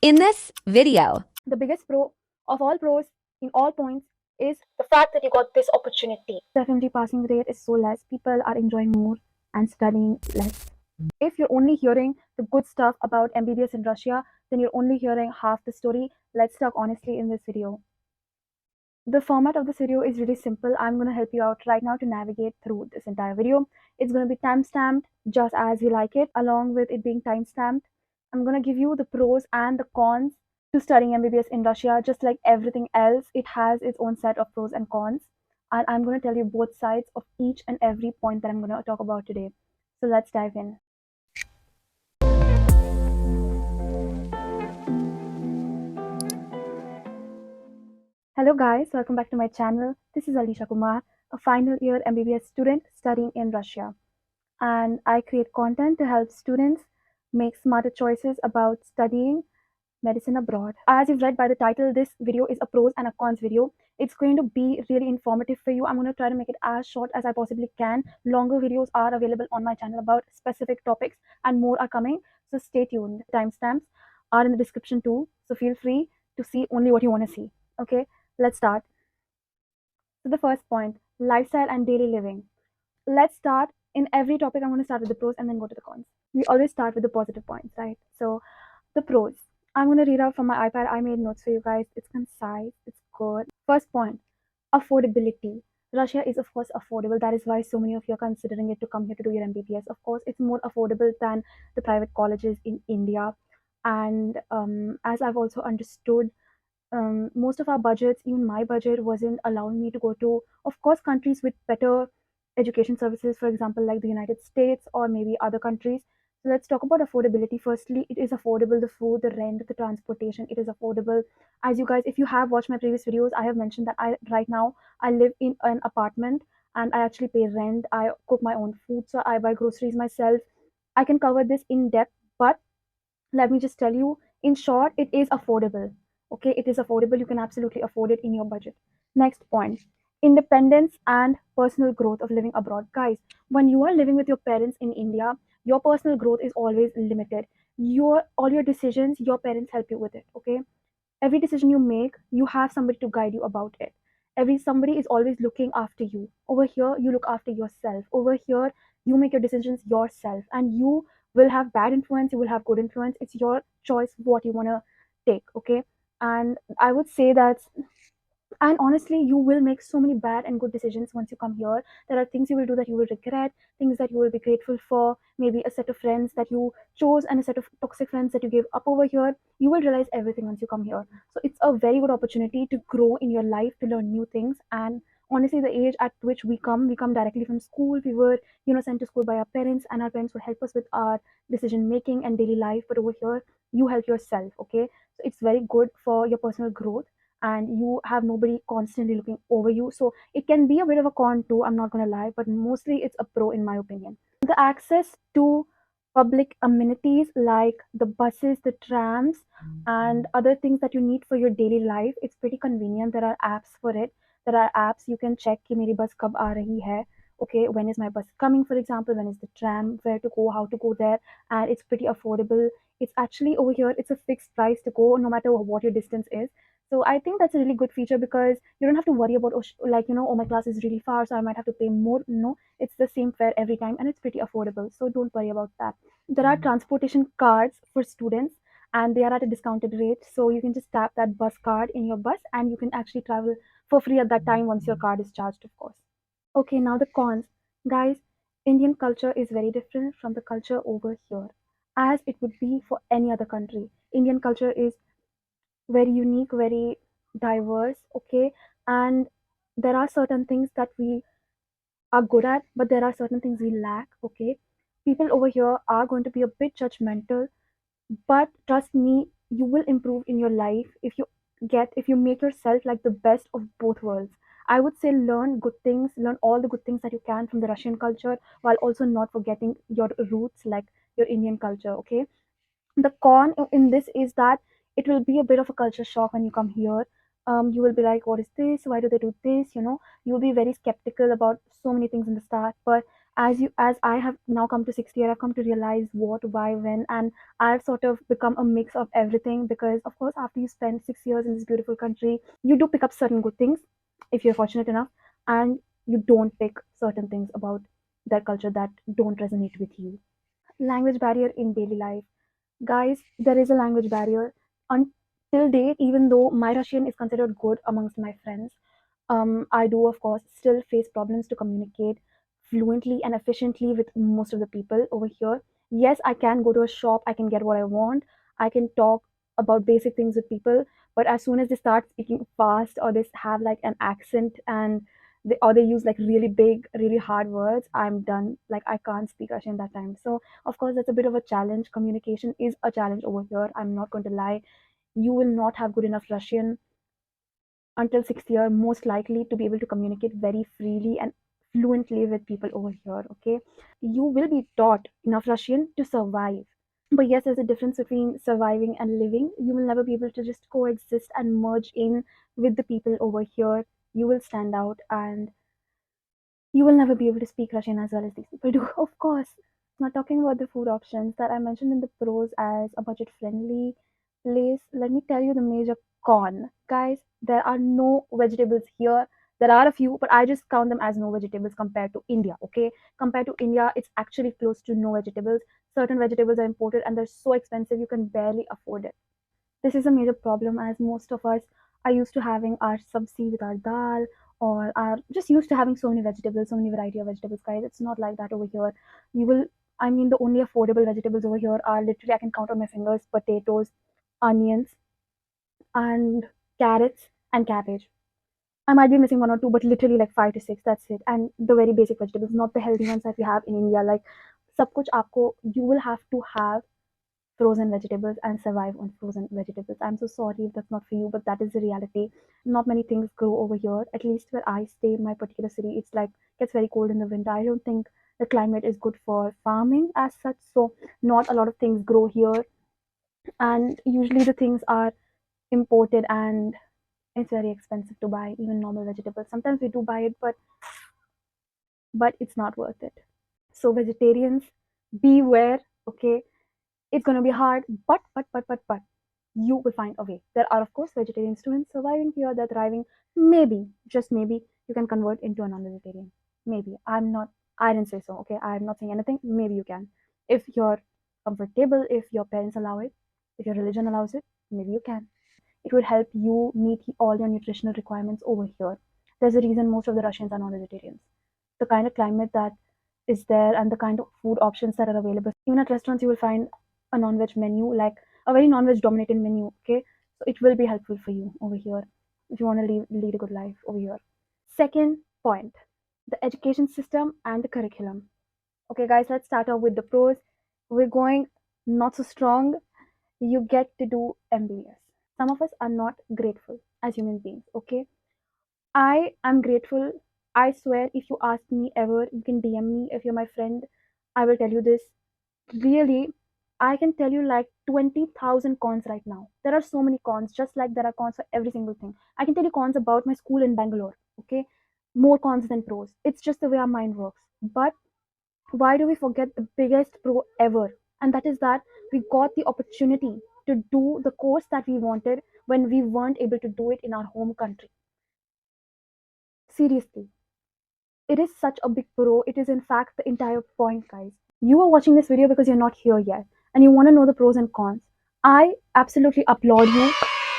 In this video, The biggest pro of all pros in all points is the fact that you got this opportunity. The FMG passing rate is so less, people are enjoying more and studying less. If you're only hearing the good stuff about MBBS in Russia, then you're only hearing half the story. Let's talk honestly in this video. The format of this video is really simple. I'm going to help you out right now to navigate through this entire video. It's going to be time-stamped just as we like it. Along with it being time-stamped, I'm going to give you the pros and the cons to studying MBBS in Russia. Just like everything else, it has its own set of pros and cons. And I'm going to tell you both sides of each and every point that I'm going to talk about today. So let's dive in. Hello guys, welcome back to my channel. This is Alisha Kumar, a final year MBBS student studying in Russia. And I create content to help students make smarter choices about studying medicine abroad. As you've read by the title, this video is a pros and a cons video. It's going to be really informative for you. I'm going to try to make it as short as I possibly can. Longer videos are available on my channel about specific topics and more are coming. So stay tuned. Timestamps are in the description too. So feel free to see only what you want to see. Okay, let's start. So the first point, lifestyle and daily living. Let's start. In every topic, I'm going to start with the pros and then go to the cons. We always start with the positive points, right? So the pros. I'm going to read out from my iPad. I made notes for you guys. It's concise. It's good. First point, affordability. Russia is of course affordable. That is why so many of you are considering it to come here to do your MBBS. Of course, it's more affordable than the private colleges in India. And as I've also understood, most of our budgets, even my budget, wasn't allowing me to go to, of course, countries with better education services, for example, like the United States or maybe other countries. So let's talk about affordability. Firstly, it is affordable, the food, the rent, the transportation, it is affordable. As you guys, if you have watched my previous videos, I have mentioned that I right now I live in an apartment and I actually pay rent. I cook my own food, so I buy groceries myself. I can cover this in depth, but let me just tell you, in short, it is affordable. Okay, it is affordable. You can absolutely afford it in your budget. Next point, independence and personal growth of living abroad. Guys, when you are living with your parents in India, your personal growth is always limited. Your all your decisions, your parents help you with it. Okay, every decision you make, you have somebody to guide you about it. Every somebody is always looking after you. Over here, you look after yourself. Over here, you make your decisions yourself, and you will have bad influence, you will have good influence. It's your choice what you want to take. Okay, and I would say that, and honestly, you will make so many bad and good decisions once you come here. There are things you will do that you will regret, things that you will be grateful for, maybe a set of friends that you chose and a set of toxic friends that you gave up. Over here, you will realize everything once you come here. So it's a very good opportunity to grow in your life, to learn new things. And honestly, the age at which we come directly from school. We were, sent to school by our parents, and our parents would help us with our decision making and daily life. But over here, you help yourself. Okay, so it's very good for your personal growth, and you have nobody constantly looking over you. So it can be a bit of a con too, I'm not going to lie, but mostly it's a pro in my opinion. The access to public amenities like the buses, the trams, and other things that you need for your daily life, it's pretty convenient. There are apps for it. There are apps you can check कि मेरी bus कब आ रही है. Okay, when is my bus coming, for example, when is the tram, where to go, how to go there, and it's pretty affordable. It's actually over here, it's a fixed price to go no matter what your distance is. So I think that's a really good feature because you don't have to worry about, oh, my class is really far, so I might have to pay more. No, it's the same fare every time and it's pretty affordable. So don't worry about that. There are transportation cards for students and they are at a discounted rate. So you can just tap that bus card in your bus and you can actually travel for free at that time once your card is charged, of course. Okay, now the cons. Guys, Indian culture is very different from the culture over here, as it would be for any other country. Indian culture is very unique, very diverse, okay? And there are certain things that we are good at, but there are certain things we lack, okay? People over here are going to be a bit judgmental, but trust me, you will improve in your life if you make yourself like the best of both worlds. I would say learn good things, learn all the good things that you can from the Russian culture while also not forgetting your roots like your Indian culture, okay? The con in this is that it will be a bit of a culture shock when you come here. You will be like, what is this? Why do they do this? You'll be very skeptical about so many things in the start. But As I have now come to 6th year, I've come to realize what, why, when, and I've sort of become a mix of everything because of course after you spend 6 years in this beautiful country, you do pick up certain good things if you're fortunate enough, and you don't pick certain things about their culture that don't resonate with you. Language barrier in daily life. Guys, there is a language barrier. Until date, even though my Russian is considered good amongst my friends, I do, of course, still face problems to communicate fluently and efficiently with most of the people over here. Yes, I can go to a shop, I can get what I want, I can talk about basic things with people, but as soon as they start speaking fast or they have like an accent and or they use like really big, really hard words, I'm done. Like I can't speak Russian that time. So of course that's a bit of a challenge. Communication is a challenge over here. I'm not going to lie. You will not have good enough Russian until 6th year, most likely to be able to communicate very freely and fluently with people over here. Okay, you will be taught enough Russian to survive, but yes, there's a difference between surviving and living. You will never be able to just coexist and merge in with the people over here. You will stand out, and you will never be able to speak Russian as well as these people do, of course. Now, talking about the food options that I mentioned in the pros as a budget friendly place, let me tell you the major con. Guys, there are no vegetables here. There are a few, but I just count them as no vegetables compared to India, okay? Compared to India, it's actually close to no vegetables. Certain vegetables are imported and they're so expensive you can barely afford it. This is a major problem as most of us are used to having our sabzi with our dal or are just used to having so many vegetables, so many variety of vegetables, guys. It's not like that over here. You will, I mean, the only affordable vegetables over here are literally, I can count on my fingers, potatoes, onions, and carrots and cabbage. I might be missing one or two, but literally like five to six. That's it. And the very basic vegetables, not the healthy ones that we have in India. Like, sab kuch aapko, you will have to have frozen vegetables and survive on frozen vegetables. I'm so sorry if that's not for you, but that is the reality. Not many things grow over here. At least where I stay, my particular city, it's like gets very cold in the winter. I don't think the climate is good for farming as such. So not a lot of things grow here, and usually the things are imported and it's very expensive to buy even normal vegetables. Sometimes we do buy it, but it's not worth it. So vegetarians, beware. Okay, it's going to be hard, but you will find a way. There are, of course, vegetarian students surviving here, they're thriving. Maybe, just maybe, you can convert into a non vegetarian. Maybe. I didn't say so, okay? I'm not saying anything. Maybe you can. If you're comfortable, if your parents allow it, if your religion allows it, maybe you can. It would help you meet all your nutritional requirements over here. There's a reason most of the Russians are non vegetarians. The kind of climate that is there and the kind of food options that are available. Even at restaurants, you will find a non-veg menu, like a very non-veg dominated menu. Okay, so it will be helpful for you over here if you want to lead a good life over here. Second point, the education system and the curriculum. Okay, guys, let's start off with the pros. We're going not so strong. You get to do MBBS. Some of us are not grateful as human beings. Okay, I am grateful. I swear, if you ask me ever, you can DM me if you're my friend. I will tell you this. Really, I can tell you like 20,000 cons right now. There are so many cons, just like there are cons for every single thing. I can tell you cons about my school in Bangalore, okay? More cons than pros. It's just the way our mind works. But why do we forget the biggest pro ever? And that is that we got the opportunity to do the course that we wanted when we weren't able to do it in our home country. Seriously, it is such a big pro. It is, in fact, the entire point, guys. You are watching this video because you're not here yet and you want to know the pros and cons. I absolutely applaud you.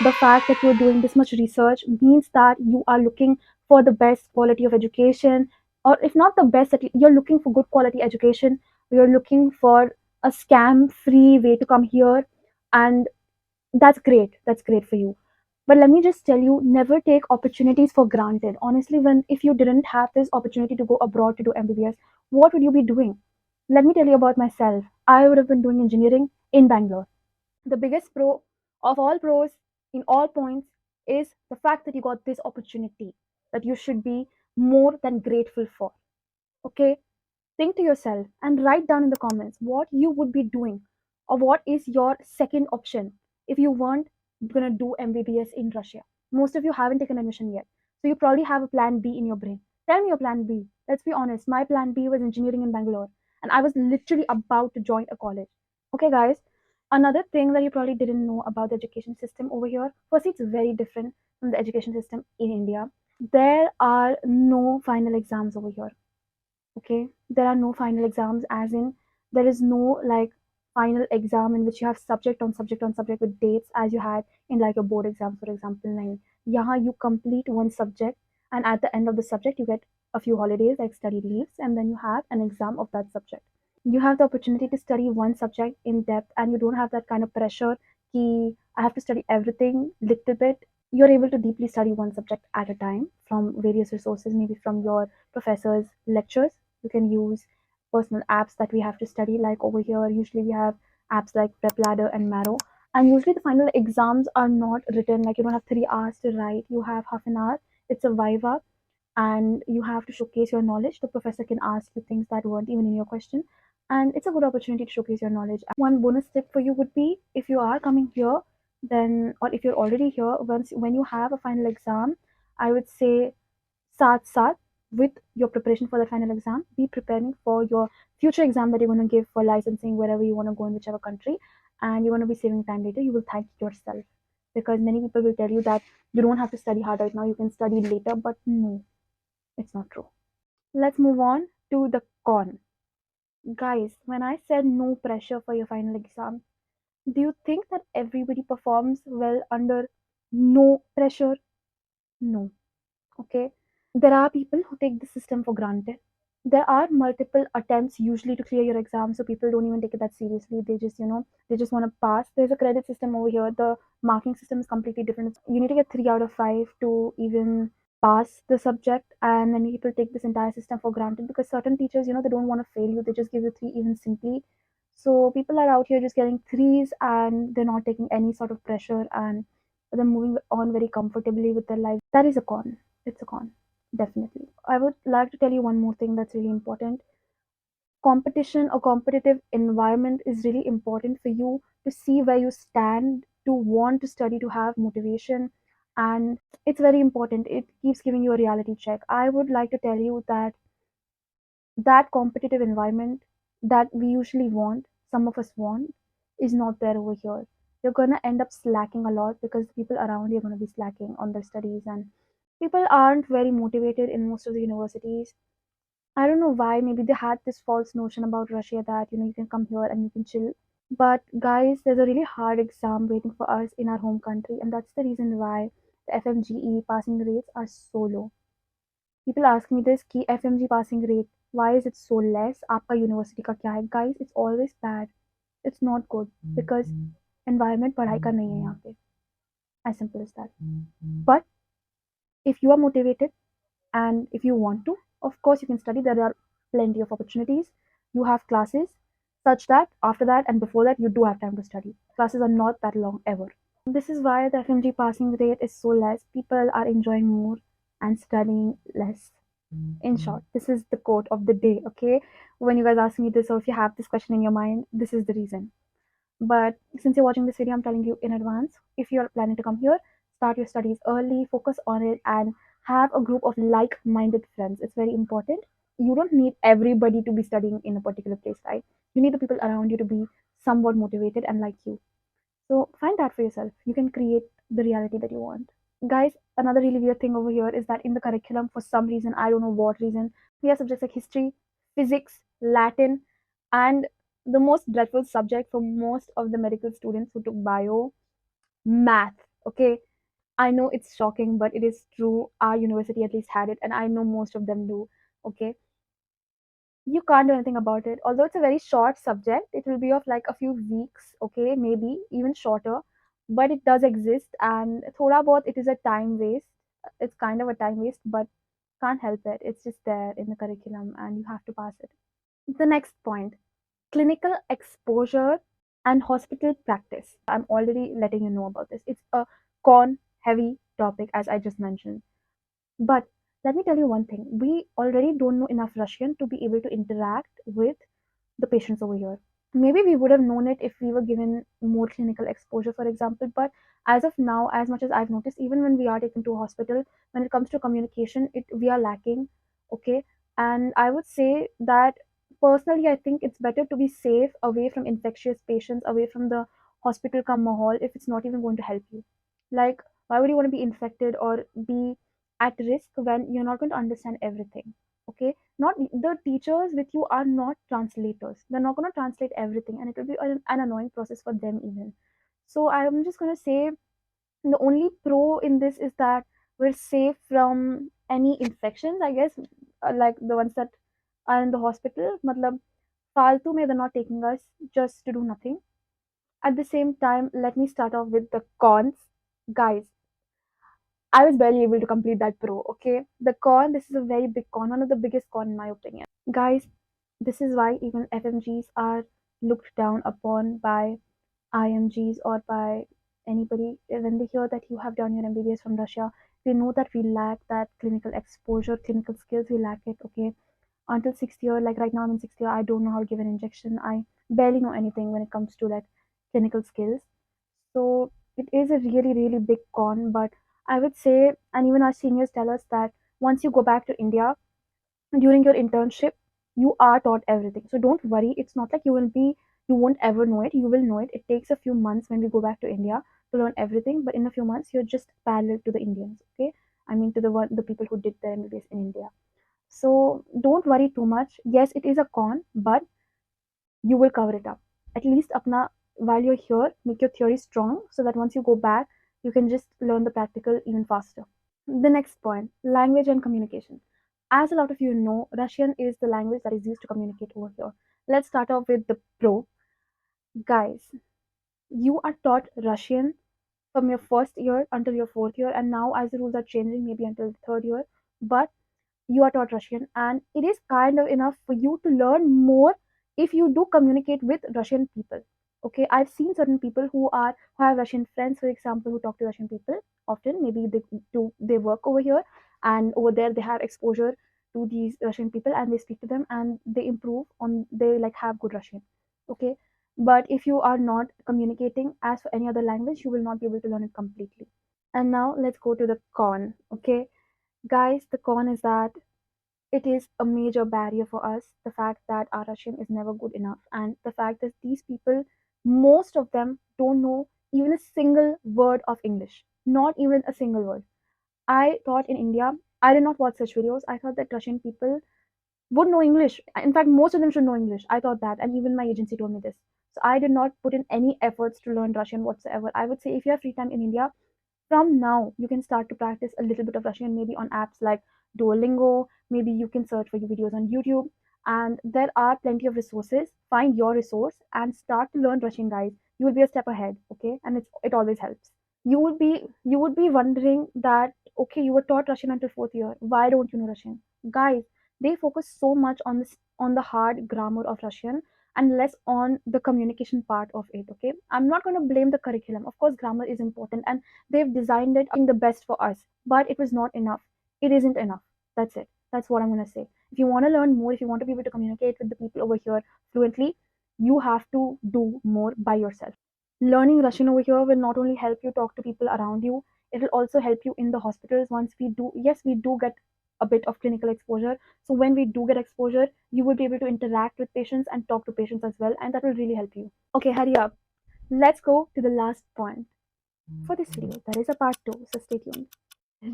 The fact that you're doing this much research means that you are looking for the best quality of education, or if not the best, you're looking for good quality education. You're looking for a scam free way to come here, and that's great. That's great for you. But let me just tell you, never take opportunities for granted. Honestly, when if you didn't have this opportunity to go abroad to do MBBS, what would you be doing? Let me tell you about myself. I would have been doing engineering in Bangalore. The biggest pro of all pros in all points is the fact that you got this opportunity that you should be more than grateful for. Okay? Think to yourself and write down in the comments what you would be doing or what is your second option if you weren't going to do MBBS in Russia. Most of you haven't taken admission yet. So you probably have a plan B in your brain. Tell me your plan B. Let's be honest, my plan B was engineering in Bangalore, and I was literally about to join a college. Okay, guys, another thing that you probably didn't know about the education system over here, firstly, it's very different from the education system in India. There are no final exams over here. Okay, there are no final exams, as in, there is no like final exam in which you have subject on subject on subject with dates as you had in like your board exam, for example. Like, yeah, you complete one subject, and at the end of the subject you get a few holidays like study leaves, and then you have an exam of that subject. You have the opportunity to study one subject in depth, and you don't have that kind of pressure ki I have to study everything little bit. You're able to deeply study one subject at a time from various resources, maybe from your professors' lectures. You can use personal apps that we have to study. Like over here, usually we have apps like Prep Ladder and Marrow. And usually the final exams are not written, like you don't have 3 hours to write, you have half an hour. It's a Viva, and you have to showcase your knowledge. The professor can ask you things that weren't even in your question, and it's a good opportunity to showcase your knowledge. One bonus tip for you would be, if you are coming here, then, or if you're already here, once when you have a final exam, I would say साथ-साथ with your preparation for the final exam, be preparing for your future exam that you're going to give for licensing wherever you want to go in whichever country, and you're going to be saving time later. You will thank yourself, because many people will tell you that you don't have to study hard right now, you can study later, but no, it's not true. Let's move on to the con. Guys, when I said no pressure for your final exam, do you think that everybody performs well under no pressure? No. Okay. There are people who take the system for granted. There are multiple attempts usually to clear your exam, so people don't even take it that seriously. They just, they just want to pass. There's a credit system over here. The marking system is completely different. You need to get 3 out of 5 to even pass the subject, and many people take this entire system for granted because certain teachers, they don't want to fail you. They just give you three even simply. So people are out here just getting threes, and they're not taking any sort of pressure, and they're moving on very comfortably with their life. That is a con. It's a con. Definitely. I would like to tell you one more thing that's really important. Competition or competitive environment is really important for you to see where you stand, to want to study, to have motivation. And it's very important. It keeps giving you a reality check. I would like to tell you that that competitive environment that we usually want, some of us want, is not there over here. You're going to end up slacking a lot because the people around you are going to be slacking on their studies, and people aren't very motivated in most of the universities. I don't know why. Maybe they had this false notion about Russia that you can come here and you can chill. But guys, there's a really hard exam waiting for us in our home country, and that's the reason why the FMGE passing rates are so low. People ask me this key FMG passing rate. Why is it so less? आपका university का क्या है? Guys, it's always bad. It's not good because environment पढ़ाई का नहीं है यहाँ पे. As simple as that. But if you are motivated, and if you want to, of course you can study. There are plenty of opportunities. You have classes such that after that and before that you do have time to study. Classes are not that long ever. This is why the FMG passing rate is so less. People are enjoying more and studying less. In short, this is the quote of the day. Okay, when you guys ask me this, or if you have this question in your mind, this is the reason. But since you're watching this video, I'm telling you in advance, if you're planning to come here, start your studies early, focus on it, and have a group of like minded friends. It's very important. You don't need everybody to be studying in a particular place, right? You need the people around you to be somewhat motivated and like you. So find that for yourself. You can create the reality that you want. Guys, another really weird thing over here is that in the curriculum, for some reason, I don't know what reason, we have subjects like history, physics, Latin, and the most dreadful subject for most of the medical students who took bio, math. Okay, I know it's shocking, but it is true. Our university at least had it, and I know most of them do. Okay, you can't do anything about it. Although it's a very short subject, it will be of like a few weeks, okay, maybe even shorter, but it does exist, and thoda bahut it is a time waste. It's kind of a time waste, but can't help it. It's just there in the curriculum, and you have to pass it. The next point, clinical exposure and hospital practice. I'm already letting you know about this. It's a con heavy topic, as I just mentioned. But let me tell you one thing, we already don't know enough Russian to be able to interact with the patients over here. Maybe we would have known it if we were given more clinical exposure, for example. But as of now, as much as I've noticed, even when we are taken to a hospital, when it comes to communication, we are lacking. Okay, and I would say that personally, I think it's better to be safe away from infectious patients, away from the hospital come mahal if it's not even going to help you. Like, why would you want to be infected or be at risk when you're not going to understand everything? Okay, not the teachers with you are not translators. They're not going to translate everything, and it will be an annoying process for them even. So I'm just going to say the only pro in this is that we're safe from any infections, I guess, like the ones that are in the hospital. Matlab, faltu mein they're not taking us just to do nothing. At the same time, let me start off with the cons. Guys, I was barely able to complete that pro, okay? The con, this is a very big con, one of the biggest con in my opinion. Guys, this is why even FMGs are looked down upon by IMGs or by anybody. When they hear that you have done your MBBS from Russia, they know that we lack that clinical exposure, clinical skills, we lack it, okay? Until sixth year, like right now I'm in sixth year, I don't know how to give an injection. I barely know anything when it comes to like clinical skills. So it is a really, really big con, but I would say, and even our seniors tell us that once you go back to India, during your internship you are taught everything, so don't worry. It's not like you won't ever know it. You will know it. It takes a few months when we go back to India to learn everything, but in a few months you're just parallel to the Indians, okay? I mean, to the people who did their MBBS in India. So don't worry too much. Yes, it is a con, but you will cover it up. At least apna, while you're here, make your theory strong so that once you go back you can just learn the practical even faster. The next point, language and communication. As a lot of you know, Russian is the language that is used to communicate over here. Let's start off with the pro. Guys, you are taught Russian from your first year until your fourth year, and now as the rules are changing, maybe until the third year. But you are taught Russian, and it is kind of enough for you to learn more if you do communicate with Russian people. Okay, I've seen certain people who have Russian friends, for example, who talk to Russian people often. Maybe they work over here, and over there they have exposure to these Russian people, and they speak to them, and they improve on they like have good Russian. Okay, but if you are not communicating as for any other language, you will not be able to learn it completely. And now let's go to the con. Okay, guys, the con is that it is a major barrier for us, the fact that our Russian is never good enough, and the fact that these people, most of them, don't know even a single word of English. Not even a single word. I thought in India, I did not watch such videos. I thought that Russian people would know English. In fact, most of them should know English. I thought that, and even my agency told me this. So I did not put in any efforts to learn Russian whatsoever. I would say if you have free time in India, from now you can start to practice a little bit of Russian, maybe on apps like Duolingo. Maybe you can search for your videos on YouTube, and there are plenty of resources. Find your resource and start to learn Russian, guys. You will be a step ahead, okay? And it always helps. You would be wondering that, okay, you were taught Russian until fourth year, why don't you know Russian? Guys, they focus so much on the hard grammar of Russian and less on the communication part of it. Okay, I'm not going to blame the curriculum. Of course, grammar is important, and they've designed it in the best for us, but it was not enough. It isn't enough. That's it. That's what I'm going to say. If you want to learn more, if you want to be able to communicate with the people over here fluently, you have to do more by yourself. Learning Russian over here will not only help you talk to people around you, it will also help you in the hospitals. Once we do, yes, we do get a bit of clinical exposure. So when we do get exposure, you will be able to interact with patients and talk to patients as well, and that will really help you. Okay, hurry up. Let's go to the last point for this video. There is a part two, so stay tuned.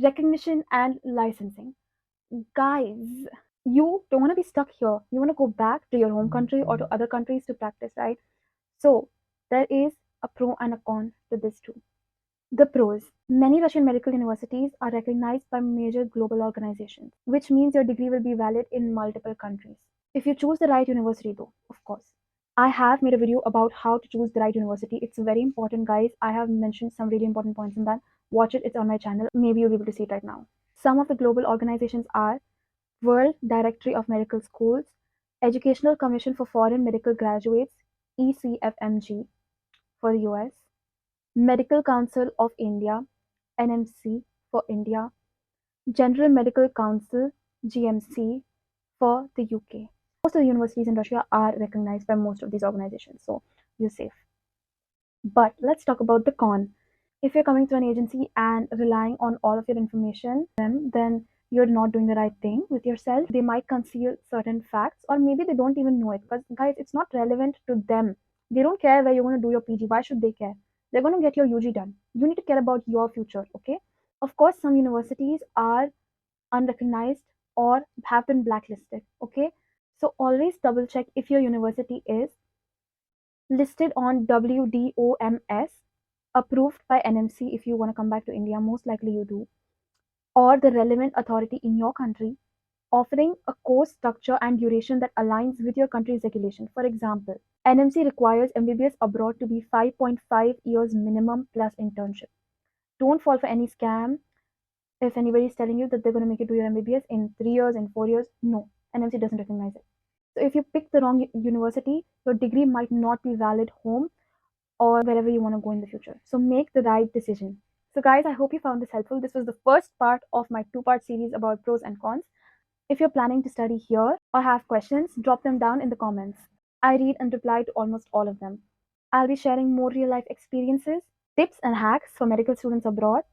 Recognition and licensing. Guys, you don't want to be stuck here. You want to go back to your home country or to other countries to practice, right? So there is a pro and a con to this too. The pros. Many Russian medical universities are recognized by major global organizations, which means your degree will be valid in multiple countries. If you choose the right university, though, of course. I have made a video about how to choose the right university. It's very important, guys. I have mentioned some really important points in that. Watch it, it's on my channel. Maybe you'll be able to see it right now. Some of the global organizations are World Directory of Medical Schools, Educational Commission for Foreign Medical Graduates, ECFMG for the US, Medical Council of India, NMC for India, General Medical Council, GMC for the UK. Most of the universities in Russia are recognized by most of these organizations, so you're safe. But let's talk about the con. If you're coming to an agency and relying on all of your information, then you're not doing the right thing with yourself. They might conceal certain facts, or maybe they don't even know it. Because, guys, it's not relevant to them. They don't care where you're going to do your PG. Why should they care? They're going to get your UG done. You need to care about your future, okay? Of course, some universities are unrecognized or have been blacklisted, okay? So always double check if your university is listed on WDOMS, approved by NMC if you want to come back to India, most likely you do, or the relevant authority in your country offering a course structure and duration that aligns with your country's regulation. For example, NMC requires MBBS abroad to be 5.5 years minimum plus internship. Don't fall for any scam. If anybody is telling you that they're going to make you do your MBBS in 3 years, in 4 years, no, NMC doesn't recognize it. So if you pick the wrong university, your degree might not be valid home or wherever you want to go in the future. So make the right decision. So, guys, I hope you found this helpful. This was the first part of my two-part series about pros and cons. If you're planning to study here or have questions, drop them down in the comments. I read and reply to almost all of them. I'll be sharing more real life experiences, tips, and hacks for medical students abroad.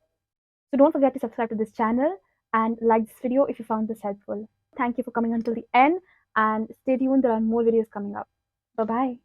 So don't forget to subscribe to this channel and like this video if you found this helpful. Thank you for coming until the end and stay tuned. There are more videos coming up. Bye bye.